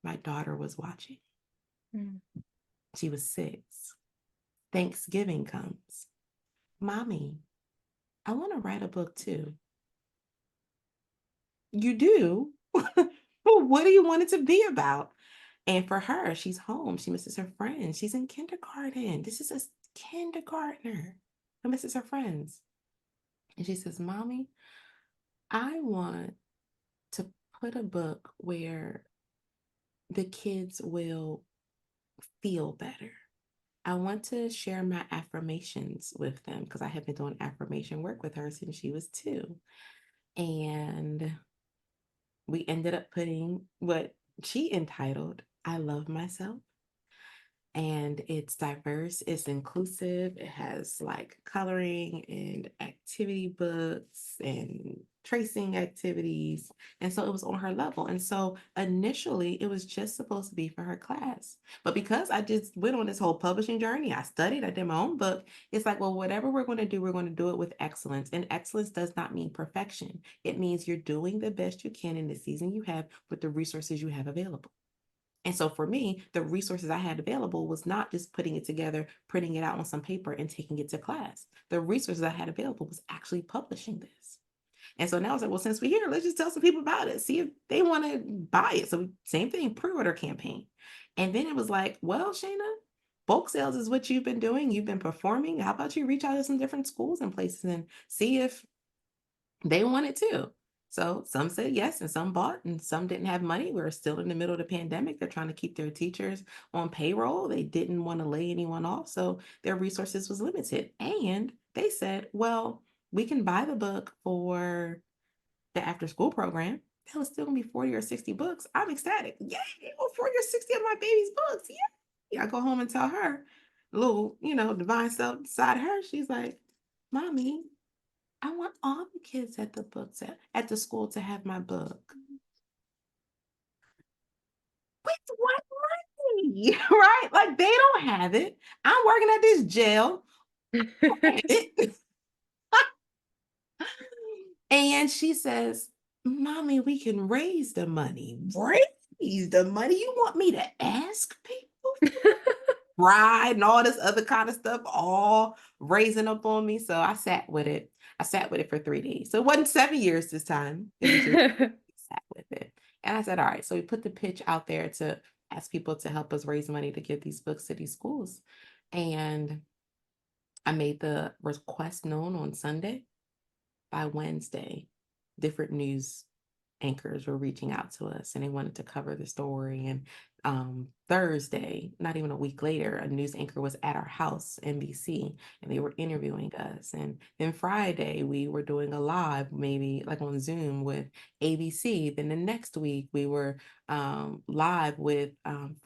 my daughter was watching. Mm. She was 6. Thanksgiving comes. Mommy, I want to write a book too. You do? Well, what do you want it to be about? And for her, she's home. She misses her friends. She's in kindergarten. This is a kindergartner who misses her friends. And she says, Mommy, I want to put a book where the kids will feel better. I want to share my affirmations with them because I have been doing affirmation work with her since she was 2. And we ended up putting what she entitled, I Love Myself. And it's diverse, it's inclusive, it has like coloring and activity books and tracing activities. And so it was on her level. And so initially it was just supposed to be for her class. But because I just went on this whole publishing journey, I studied, I did my own book. It's like, well, whatever we're going to do, we're going to do it with excellence. And excellence does not mean perfection. It means you're doing the best you can in the season you have with the resources you have available. And so for me, the resources I had available was not just putting it together, printing it out on some paper and taking it to class. The resources I had available was actually publishing this. And so now I was like, well, since we're here, let's just tell some people about it, see if they want to buy it. So same thing, pre-order campaign. And then it was like, well, Shana, bulk sales is what you've been doing. You've been performing. How about you reach out to some different schools and places and see if they want it too. So some said yes, and some bought, and some didn't have money. We were still in the middle of the pandemic. They're trying to keep their teachers on payroll. They didn't want to lay anyone off, so their resources was limited. And they said, well, we can buy the book for the after school program. That was still gonna be 40 or 60 books. I'm ecstatic. Yay, 40 or 60 of my baby's books. Yeah. I go home and tell her, little, divine self inside her. She's like, Mommy, I want all the kids at at the school to have my book. With what money? Right? Like they don't have it. I'm working at this jail. And she says, Mommy, we can raise the money. Raise the money? You want me to ask people? Bride and all this other kind of stuff, all raising up on me. So I sat with it. I sat with it for 3 days. So it wasn't 7 years this time. It was just sat with it. And I said, all right. So we put the pitch out there to ask people to help us raise money to give these books to these schools. And I made the request known on Sunday. By Wednesday, different news anchors were reaching out to us and they wanted to cover the story. And Thursday, not even a week later, a news anchor was at our house, NBC, and they were interviewing us. And then Friday, we were doing a live, maybe like on Zoom with ABC. Then the next week, we were live with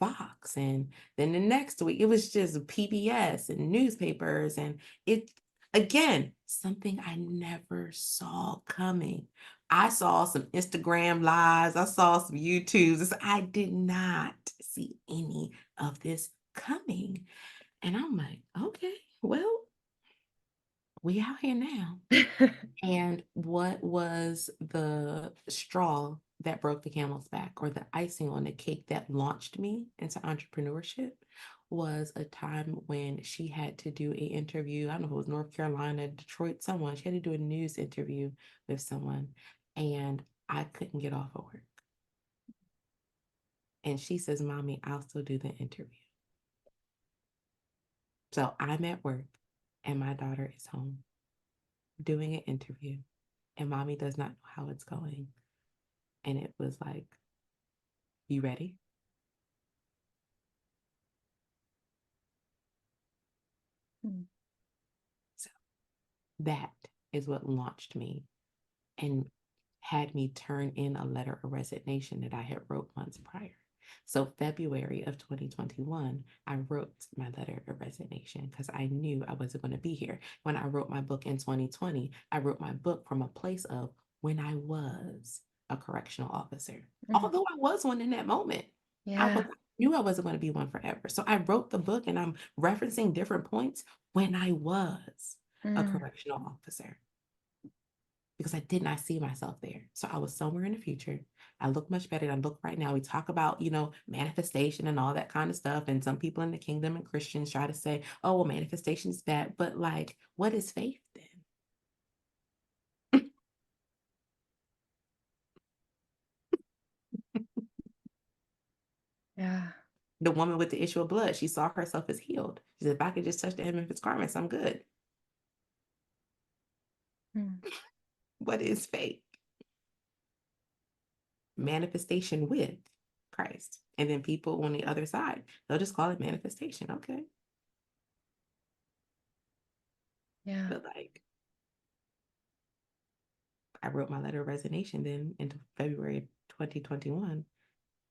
Fox. And then the next week, it was just PBS and newspapers. And it, again, something I never saw coming. I saw some Instagram lives. I saw some YouTubes. I did not see any of this coming. And I'm like, okay, well, we out here now. And what was the straw that broke the camel's back, or the icing on the cake that launched me into entrepreneurship, was a time when she had to do an interview. I don't know if it was North Carolina, Detroit, someone. She had to do a news interview with someone, and I couldn't get off of work. And she says, Mommy, I'll still do the interview. So I'm at work, and my daughter is home doing an interview, and Mommy does not know how it's going. And it was like, you ready? So that is what launched me and had me turn in a letter of resignation that I had wrote months prior. So February of 2021, I wrote my letter of resignation because I knew I wasn't going to be here. When I wrote my book in 2020, I wrote my book from a place of when I was a correctional officer. Although I was one in that moment, I knew I wasn't going to be one forever. So I wrote the book and I'm referencing different points when I was a correctional officer because I did not see myself there. So I was somewhere in the future. I look much better than I look right now. We talk about, manifestation and all that kind of stuff. And some people in the kingdom and Christians try to say, oh, well, manifestation is bad. But like, what is faith then? Yeah. The woman with the issue of blood, she saw herself as healed. She said, if I could just touch the hem of his garments, I'm good. What is faith? Manifestation with Christ. And then people on the other side, they'll just call it manifestation. Okay. Yeah. But like, I wrote my letter of resignation then into February 2021.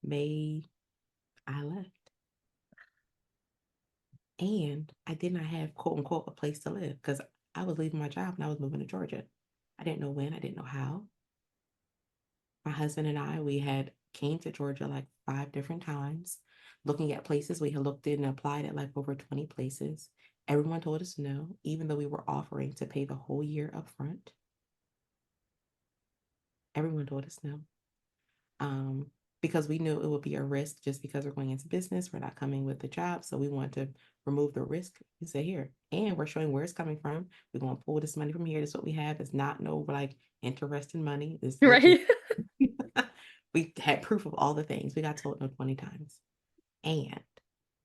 May, I left. And I did not have, quote unquote, a place to live because I was leaving my job and I was moving to Georgia. I didn't know when, I didn't know how. My husband and I, we had came to Georgia like 5 different times, looking at places. We had looked in and applied at like over 20 places. Everyone told us no, even though we were offering to pay the whole year up front. Everyone told us no. Because we knew it would be a risk just because we're going into business. We're not coming with a job. So we want to remove the risk. We say here, and we're showing where it's coming from. We're going to pull this money from here. This is what we have. It's not no like interest in money. It's legit. Right. We had proof of all the things. We got told no 20 times. And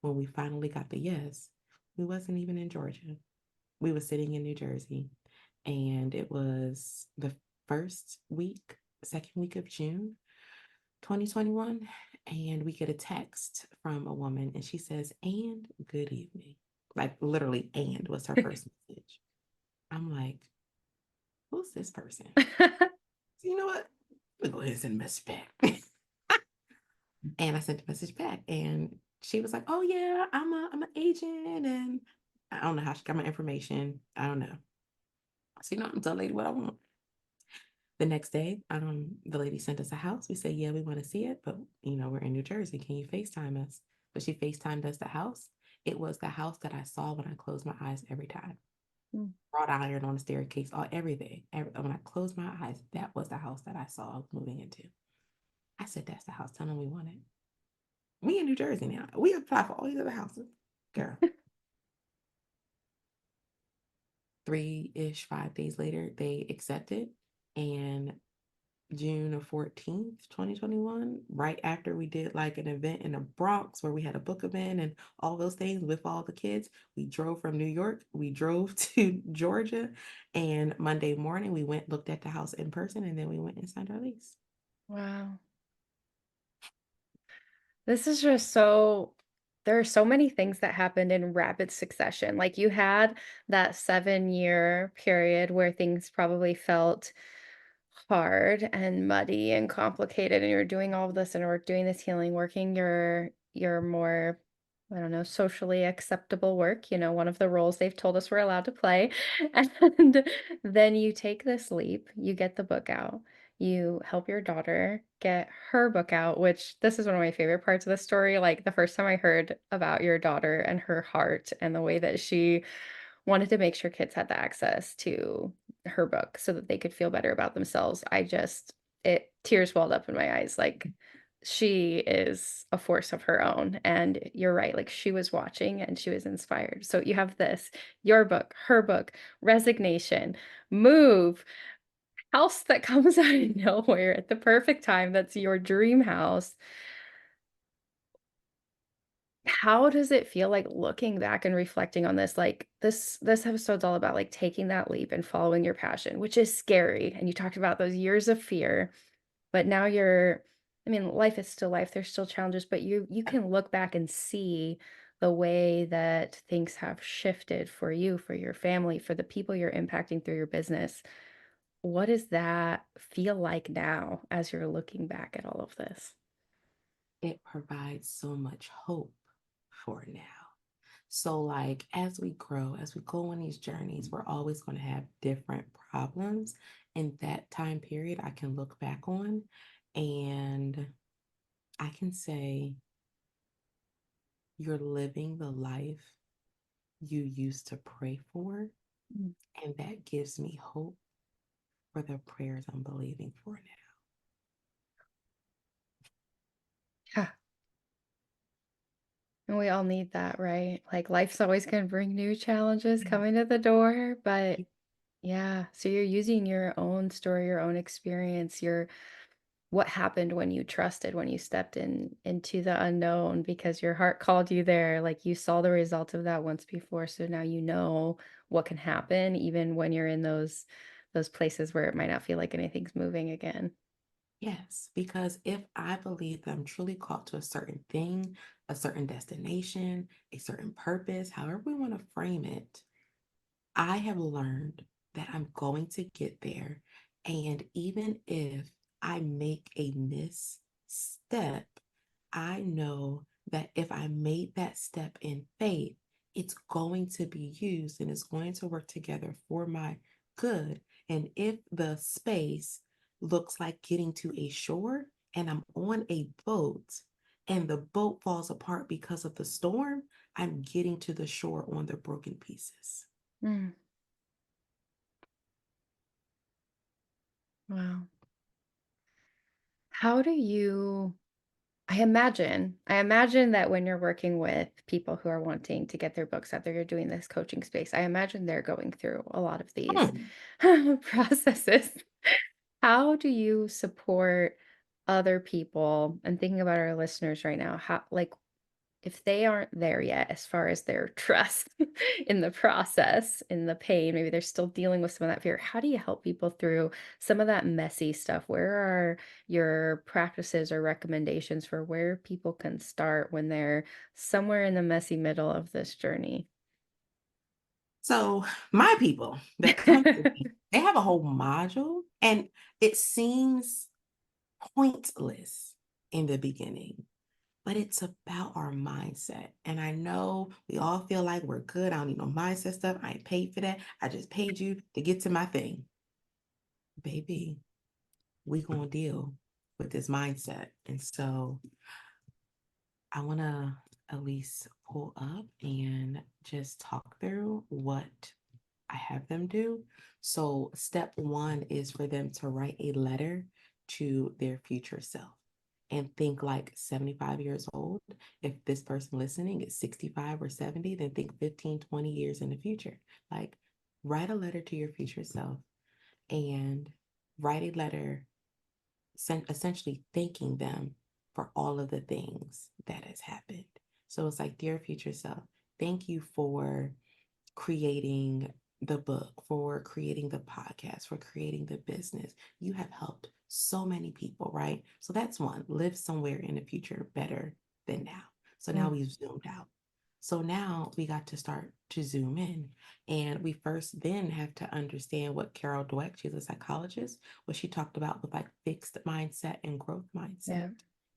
When we finally got the yes, we wasn't even in Georgia. We were sitting in New Jersey, and it was the first week, second week of June, 2021. And we get a text from a woman, and she says, "And good evening." Like literally, "and" was her first message. I'm like, who's this person? So you know what? Let me go ahead and send a message back. And I sent a message back, and she was like, "Oh yeah, I'm an agent, and I don't know how she got my information. I don't know." So I'm telling the lady what I want. The next day, the lady sent us a house. We said, "Yeah, we want to see it, but we're in New Jersey. Can you FaceTime us?" But she FaceTimed us the house. It was the house that I saw when I closed my eyes every time. Mm. Wrought iron on the staircase, all everything. When I closed my eyes, that was the house that I saw moving into. I said, "That's the house. Tell them we want it." We in New Jersey now. We apply for all these other houses, girl. 3-ish, 5 days later, they accepted. And June 14th, 2021, right after we did like an event in the Bronx where we had a book event and all those things with all the kids, we drove from New York, we drove to Georgia, and Monday morning we went, looked at the house in person, and then we went and signed our lease. Wow. This is just so there are so many things that happened in rapid succession. Like you had that 7-year period where things probably felt hard and muddy and complicated and you're doing all of this and work doing this healing, working your more, I don't know, socially acceptable work, one of the roles they've told us we're allowed to play. And then you take this leap, you get the book out, you help your daughter get her book out, which this is one of my favorite parts of the story. Like the first time I heard about your daughter and her heart and the way that she wanted to make sure kids had the access to her book so that they could feel better about themselves. It tears welled up in my eyes. Like she is a force of her own. And you're right. Like she was watching and she was inspired. So you have this, your book, her book, resignation, move, house that comes out of nowhere at the perfect time. That's your dream house. How does it feel like looking back and reflecting on this? Like this episode's all about like taking that leap and following your passion, which is scary. And you talked about those years of fear, but now I mean, life is still life. There's still challenges, but you can look back and see the way that things have shifted for you, for your family, for the people you're impacting through your business. What does that feel like now as you're looking back at all of this? It provides so much hope for now. So, like, as we grow, as we go on these journeys, we're always going to have different problems. In that time period, I can look back on and I can say, you're living the life you used to pray for. Mm. And that gives me hope for the prayers I'm believing for now. Yeah. And we all need that, right? Like life's always going to bring new challenges Yeah. coming to the door, but yeah, so you're using your own story, your own experience, your what happened when you trusted, when you stepped into the unknown because your heart called you there, like you saw the result of that once before, so now you know what can happen even when you're in those places where it might not feel like anything's moving again. Yes, because if I believe that I'm truly called to a certain thing, a certain destination, a certain purpose, however we want to frame it, I have learned that I'm going to get there. And even if I make a misstep, I know that if I made that step in faith, it's going to be used and it's going to work together for my good. And if the space looks like getting to a shore and I'm on a boat and the boat falls apart because of the storm, I'm getting to the shore on the broken pieces. Mm, wow. How do you I imagine that when you're working with people who are wanting to get their books out there, you're doing this coaching space. I imagine they're going through a lot of these Hmm. processes. How do you support other people? And thinking about our listeners right now, how like if they aren't there yet as far as their trust in the process, in the pain, maybe they're still dealing with some of that fear. How do you help people through some of that messy stuff? Where are your practices or recommendations for where people can start when they're somewhere in the messy middle of this journey? So my people that come to me, they have a whole module, and it seems pointless in the beginning, but it's about our mindset. And I know we all feel like we're good. I don't need no mindset stuff. I ain't paid for that. I just paid you to get to my thing. Baby, we gonna deal with this mindset. And so I wanna at least pull up and just talk through what I have them do. So, step one is for them to write a letter to their future self and think like 75 years old. If this person listening is 65 or 70, then think 15, 20 years in the future. Like, write a letter to your future self and write a letter essentially thanking them for all of the things that has happened. So it's like, dear future self, thank you for creating the book, for creating the podcast, for creating the business. You have helped so many people, right? So that's one, live somewhere in the future better than now. So now Mm, we've zoomed out. So now we got to start to zoom in. And we first then have to understand what Carol Dweck, she's a psychologist, what she talked about with like fixed mindset and growth mindset, yeah.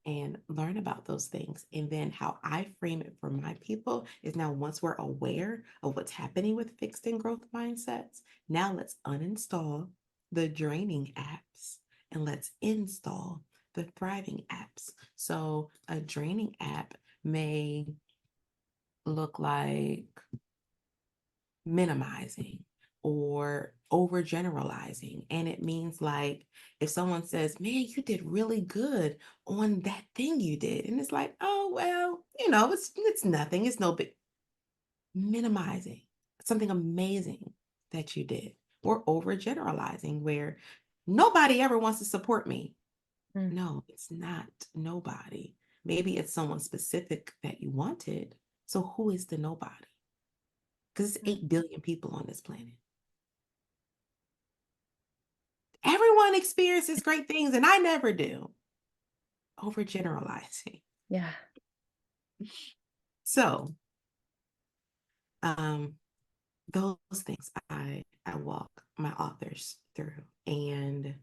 and learn about those things. And then how I frame it for my people is now once we're aware of what's happening with fixed and growth mindsets, now let's uninstall the draining apps and let's install the thriving apps. So a draining app may look like minimizing or overgeneralizing. And it means like if someone says, man, you did really good on that thing you did. And it's like, oh, well, it's nothing. It's no big minimizing something amazing that you did. Or overgeneralizing where nobody ever wants to support me. Mm, No, it's not nobody. Maybe it's someone specific that you wanted. So who is the nobody? Because it's mm, 8 billion people on this planet. Everyone experiences great things, and I never do. Overgeneralizing. yeah. So, um, those things I walk my authors through, and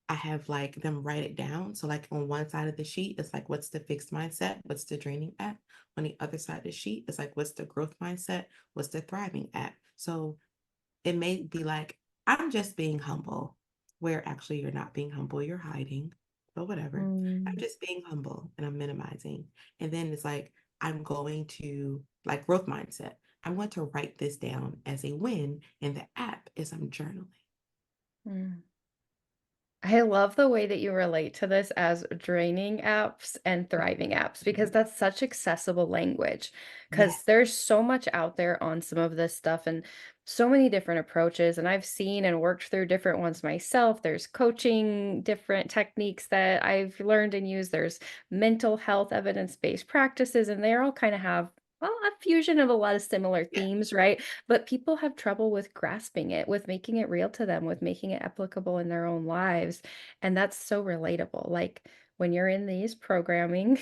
I have like them write it down. So, like on one side of the sheet, it's like, what's the fixed mindset? What's the draining app? On the other side of the sheet, it's like, what's the growth mindset? What's the thriving app? So it may be like, I'm just being humble, where actually you're not being humble, you're hiding, but whatever. I'm Mm, just being humble and I'm minimizing. And then it's like, I'm going to, like, growth mindset. I'm going to write this down as a win. And the app is I'm journaling. mm. I love the way that you relate to this as draining apps and thriving apps because that's such accessible language. Because Yes. there's so much out there on some of this stuff and so many different approaches. And I've seen and worked through different ones myself. There's coaching, different techniques that I've learned and used. There's mental health evidence-based practices, and they all kind of have, well, a fusion of a lot of similar Yeah. themes, right? But people have trouble with grasping it, with making it real to them, with making it applicable in their own lives. And that's so relatable. Like when you're in these programming,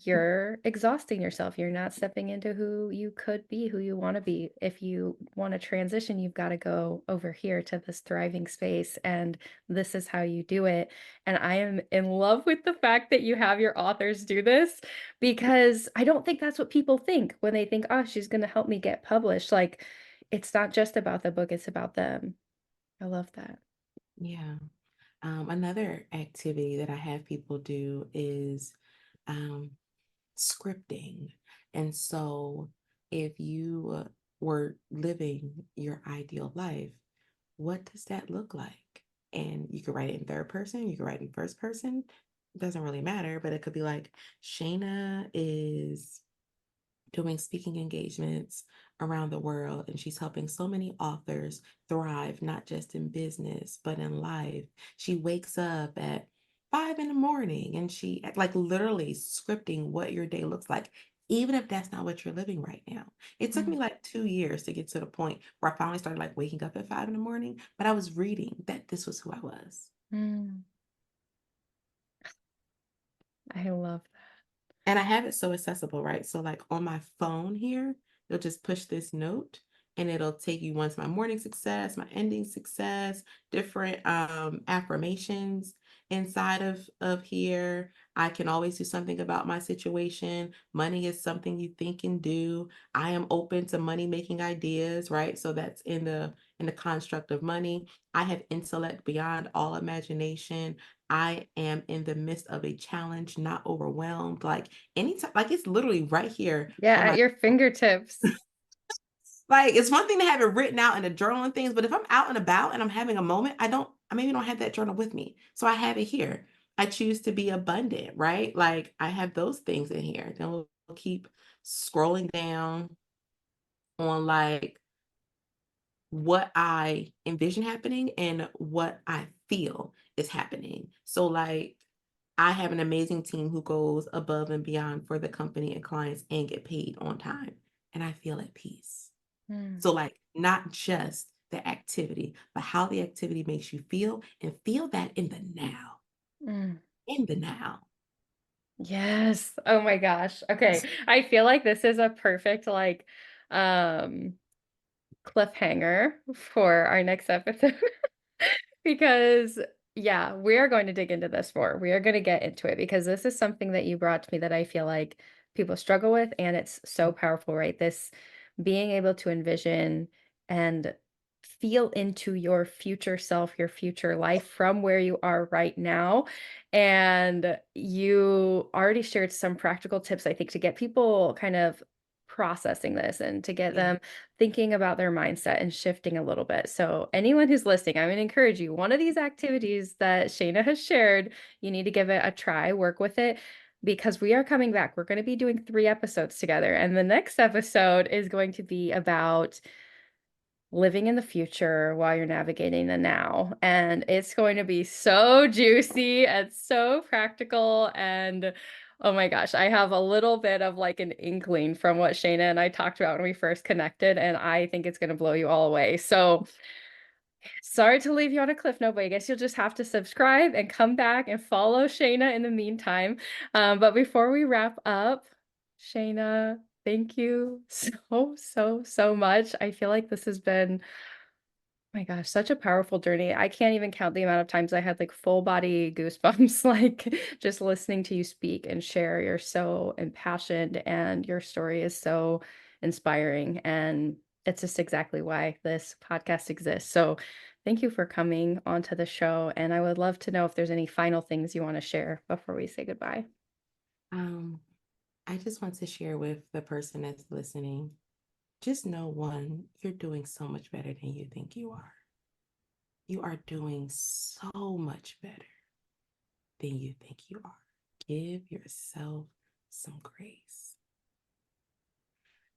you're exhausting yourself. You're not stepping into who you could be, who you want to be. If you want to transition, you've got to go over here to this thriving space. And this is how you do it. And I am in love with the fact that you have your authors do this because I don't think that's what people think when they think, oh, she's going to help me get published. Like, it's not just about the book, it's about them. I love that. Yeah. Another activity that I have people do is um, scripting. And so, if you were living your ideal life, what does that look like? And you could write it in third person, you could write it in first person. It doesn't really matter, but it could be like Shana is doing speaking engagements around the world, and she's helping so many authors thrive, not just in business, but in life. She wakes up at 5 in the morning and she like literally scripting what your day looks like even if that's not what you're living right now. It took me Mm, like 2 years to get to the point where I finally started like waking up at 5 in the morning, but I was reading that this was who I was. mm. I love And I have it so accessible, right? So like on my phone here, you'll just push this note and it'll take you once my morning success, my ending success, different affirmations inside of here. I can always do something about my situation. Money is something you think and do. I am open to money making ideas, right? So that's in the construct of money. I have intellect beyond all imagination. I am in the midst of a challenge, not overwhelmed. Like anytime, like it's literally right here Yeah, on at my, your fingertips. like it's one thing to have it written out in a journal and things, but if I'm out and about and I'm having a moment, I maybe don't have that journal with me. So I have it here. I choose to be abundant, right? Like I have those things in here. Then we'll keep scrolling down on like what I envision happening and what I feel is happening. So like I have an amazing team who goes above and beyond for the company and clients and get paid on time. And I feel at peace. Mm, So, like, not just the activity, but how the activity makes you feel and feel that mm. in the now. Yes. Oh my gosh. Okay. I feel like this is a perfect like um cliffhanger for our next episode. Because, yeah, we are going to dig into this more. We are going to get into it because this is something that you brought to me that I feel like people struggle with, and it's so powerful, right? This being able to envision and feel into your future self, your future life from where you are right now. And you already shared some practical tips, I think, to get people kind of processing this and to get Yeah. them thinking about their mindset and shifting a little bit. So, anyone who's listening, I'm going to encourage you. One of these activities that Shayna has shared, you need to give it a try, work with it, because we are coming back. We're going to be doing 3 episodes together. And the next episode is going to be about living in the future while you're navigating the now. And it's going to be so juicy and so practical. And oh my gosh, I have a little bit of like an inkling from what Shayna and I talked about when we first connected. And I think it's going to blow you all away. So sorry to leave you on a cliff note, but I guess you'll just have to subscribe and come back and follow Shayna in the meantime. But before we wrap up, Shayna, thank you so much. I feel like this has been my gosh, such a powerful journey. I can't even count the amount of times I had like full body goosebumps, like just listening to you speak and share. You're so impassioned and your story is so inspiring. And it's just exactly why this podcast exists. So thank you for coming onto the show. And I would love to know if there's any final things you want to share before we say goodbye. Um, I just want to share with the person that's listening. Just know one, you're doing so much better than you think you are. You are doing so much better than you think you are. Give yourself some grace.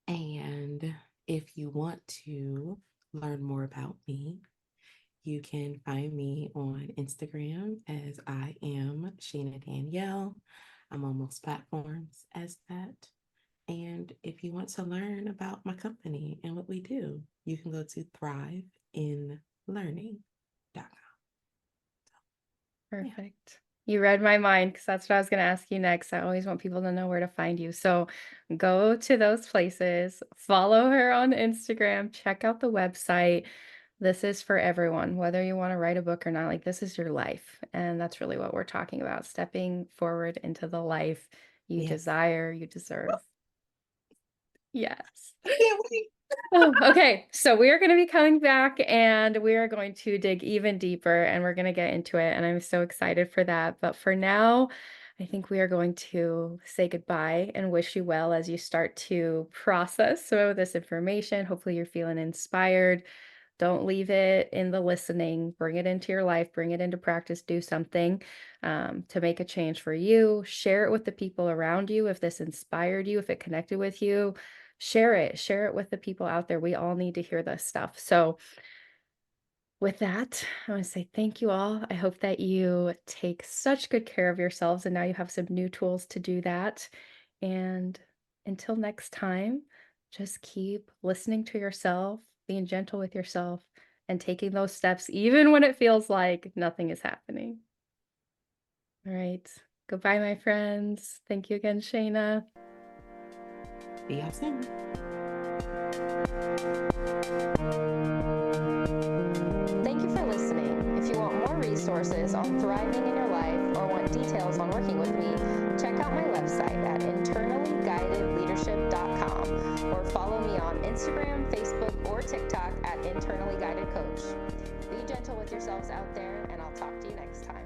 And if you want to learn more about me, you can find me on Instagram as I am Shana Danielle. I'm on most platforms as that. And if you want to learn about my company and what we do, you can go to thriveinlearning.com. Yeah. Perfect. You read my mind because that's what I was going to ask you next. I always want people to know where to find you. So go to those places, follow her on Instagram, check out the website. This is for everyone, whether you want to write a book or not. Like, this is your life. And that's really what we're talking about, stepping forward into the life you Yes. desire, you deserve. Yes. I can't wait. Oh, okay. So we are going to be coming back and we are going to dig even deeper and we're going to get into it. And I'm so excited for that. But for now, I think we are going to say goodbye and wish you well as you start to process some of this information. Hopefully, you're feeling inspired. Don't leave it in the listening. Bring it into your life, bring it into practice, do something to make a change for you. Share it with the people around you. If this inspired you, if it connected with you, share it with the people out there. We all need to hear this stuff. So, with that, I want to say thank you all. I hope that you take such good care of yourselves and now you have some new tools to do that. And until next time, just keep listening to yourself, being gentle with yourself, and taking those steps even when it feels like nothing is happening. All right. Goodbye, my friends. Thank you again, Shayna. See y'all soon. Thank you for listening. If you want more resources on thriving in your life or want details on working with me, check out my website at internallyguidedleadership.com or follow me on Instagram, Facebook, or TikTok at Internally Guided Coach. Be gentle with yourselves out there, and I'll talk to you next time.